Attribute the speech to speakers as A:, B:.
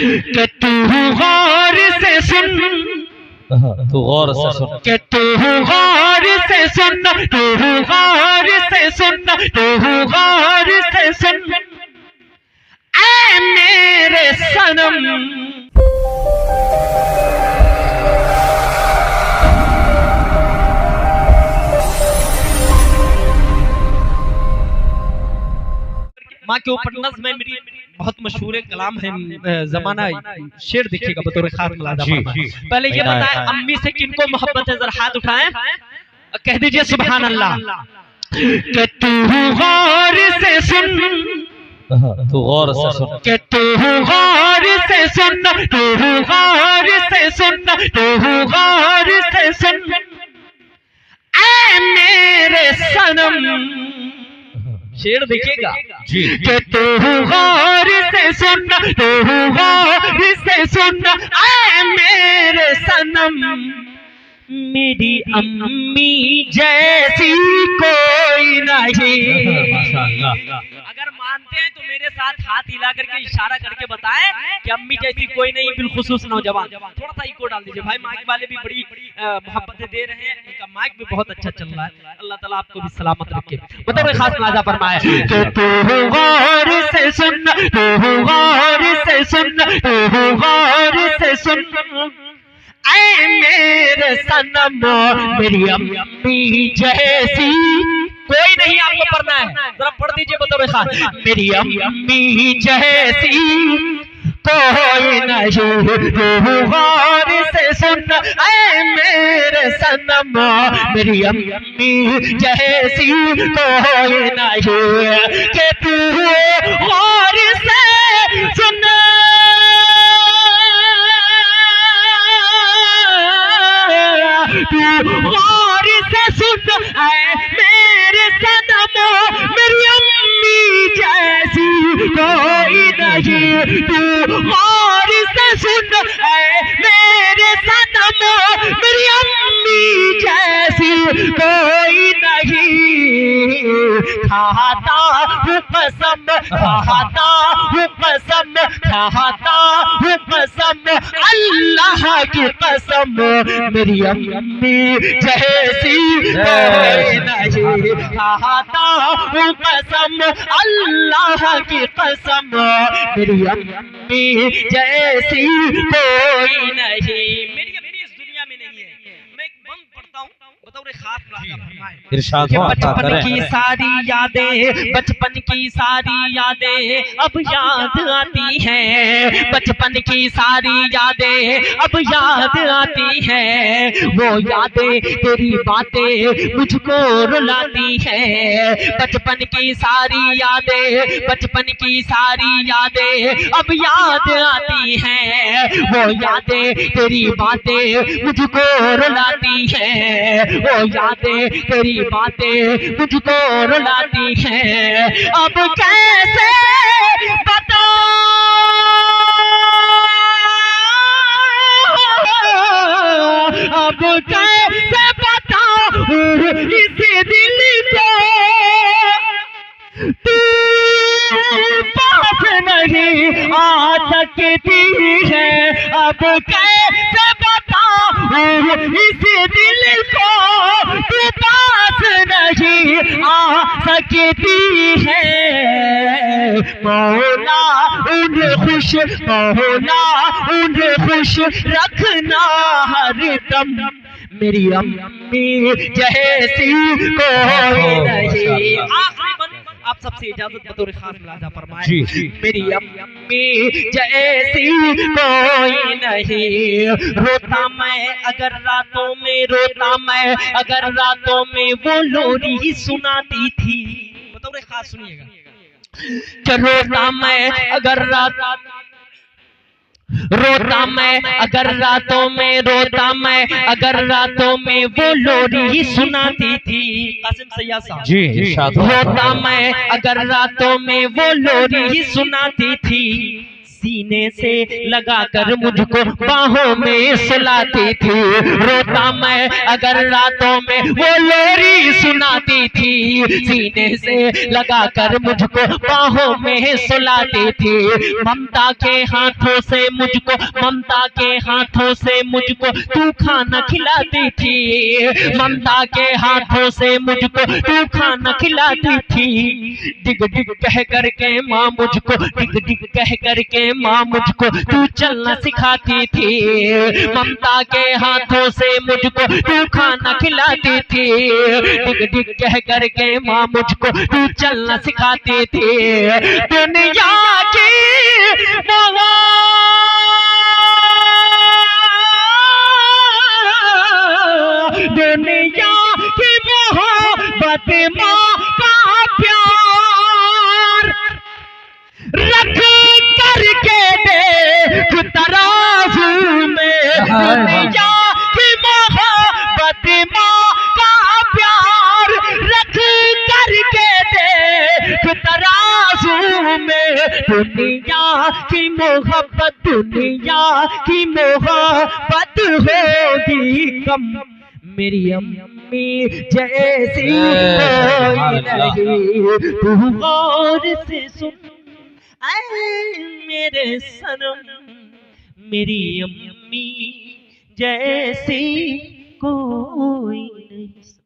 A: कि तू गौर से सुन,
B: तू गौर से सुन,
A: कि तू गौर से सुन, तू गौर से सुन, तू गौर से सुन, ऐ मेरे सनम।
B: माँ के ऊपर नज़्म में मेरी बहुत मशहूर कलाम है, जमाना शेर देखिएगा बतौर खास मुलाज़ा। पहले ये बताएं अम्मी से किनको मोहब्बत है, जरा हाथ उठाएं, कह दीजिए सुभान अल्लाह।
A: कि तू गौर से सुन,
B: तू गौर से सुन,
A: कि तू गौर से सुन, तू गौर से सुन, तू गौर से सुन, ऐ मेरे सनम।
B: शेर देखिएगा जी।
A: कि तू गौर से सुन, तू गौर से सुन, ऐ मेरे सनम। मेरी अम्मी जैसी कोई नहीं।
B: अगर मानते हैं तो मेरे साथ हाथ हिला करके इशारा करके बताएं कि अम्मी जैसी कोई नहीं, बिलखुसूस नौजवान। थोड़ा सा इको डाल दीजिए भाई, माइक वाले भी बड़ी मोहब्बतें दे रहे हैं, इनका माइक भी बहुत अच्छा चल रहा है। अल्लाह ताला आपको भी सलामत रखे। बताओ खास नाजा फरमाए
A: कि तू गौर से सुन, तू गौर से सुन, तू गौर से सुन, ऐ मेरे सनम। मेरी अम्मी जैसी
B: कोई नहीं, आपको पढ़ना है, जरा पढ़ दीजिए बतौर खास।
A: मेरी अम्मी जैसी कोई नहीं, तू गौर से सुन, ऐ मेरे सनम। मेरी अम्मी जैसी कोई नहीं, कि तू गौर से सुन, तू गौर से सुन, ऐ मेरे सनम। मेरी अम्मी जैसी कोई नहीं, तू गौर से सुन, ऐ मेरे सनम। मेरी अम्मी जैसी कोई नहीं। खाता हूँ कसम, खाता हूँ कसम, खाता हूँ कसम, अल्लाह की कसम। मेरी अम्मी जैसी कोई नहीं। खाता हूँ कसम, अल्लाह की कसम। मेरी अम्मी जैसी कोई नहीं।
B: मेरी अम्मी इस दुनिया में नहीं है। मैं एक बंद पढ़ता हूँ बतौर खास।
A: बचपन की सारी यादें, बचपन की सारी यादें अब याद आती हैं। बचपन की सारी यादें अब याद आती हैं। वो यादें तेरी बातें मुझको रुलाती हैं। बचपन की सारी यादें, बचपन की सारी यादें अब याद आती हैं। वो यादें तेरी बातें मुझको रुलाती हैं। वो यादें तेरी बातें मुझको रुलाती हैं। अब कैसे बताऊं, अब कैसे बताऊं इस दिल को, तू पास नहीं आ सकती है। अब कैसे बताऊं इस दिल को, तू पास नहीं आ सकती है। मौला उन्हें खुश, मौला उन्हें खुश रखना हरदम। मेरी अम्मी जैसी कोई नहीं।
B: आप सबसे इजाजत बतौर खास मुलाज़ा फरमाएं।
A: मेरी अम्मी जैसी कोई नहीं।
B: रोता मैं अगर रातों में, रोता मैं अगर रातों में वो लोरी सुनाती थी। बतौर खास सुनिएगा।
A: रोता मैं अगर रोता मैं अगर रातों में, रोता मैं अगर रातों में वो लोरी सुनाती थी।
B: कासिम सैयद साहब
A: जी, रोता मैं अगर रातों में वो लोरी सुनाती थी। सीने से लगाकर मुझको बाहों में सुलाती थी, रोता मैं अगर रातों में वो लोरी सुनाती थी। सीने से लगाकर मुझको बाहों में सुलाती थी, ममता के हाथों से मुझको, ममता के हाथों से मुझको तू खाना खिलाती थी, ममता के हाथों से मुझको तू खाना खिलाती थी। डिग डिग कह करके माँ मुझको, डिग डिग कह करके माँ मुझको तू चलना सिखाती थी, ममता के हाथों से मुझको तू खाना खिलाती थी। डिग डिग कह करके माँ मुझको तू चलना सिखाती थी। दुनिया की दुनिया की मोहब्बत माँ का प्यार रख करके देख तराजू में। दुनिया की मोहब्बत माँ का प्यार रख करके देख तराजू में। दुनिया की मोहब्बत, दुनिया की मोहब्बत होगी कम, मेरी अम्मी जैसी कोई नहीं। तू गौर से सुन ऐ मेरे सनम, मेरी अम्मी जैसी कोई नहीं।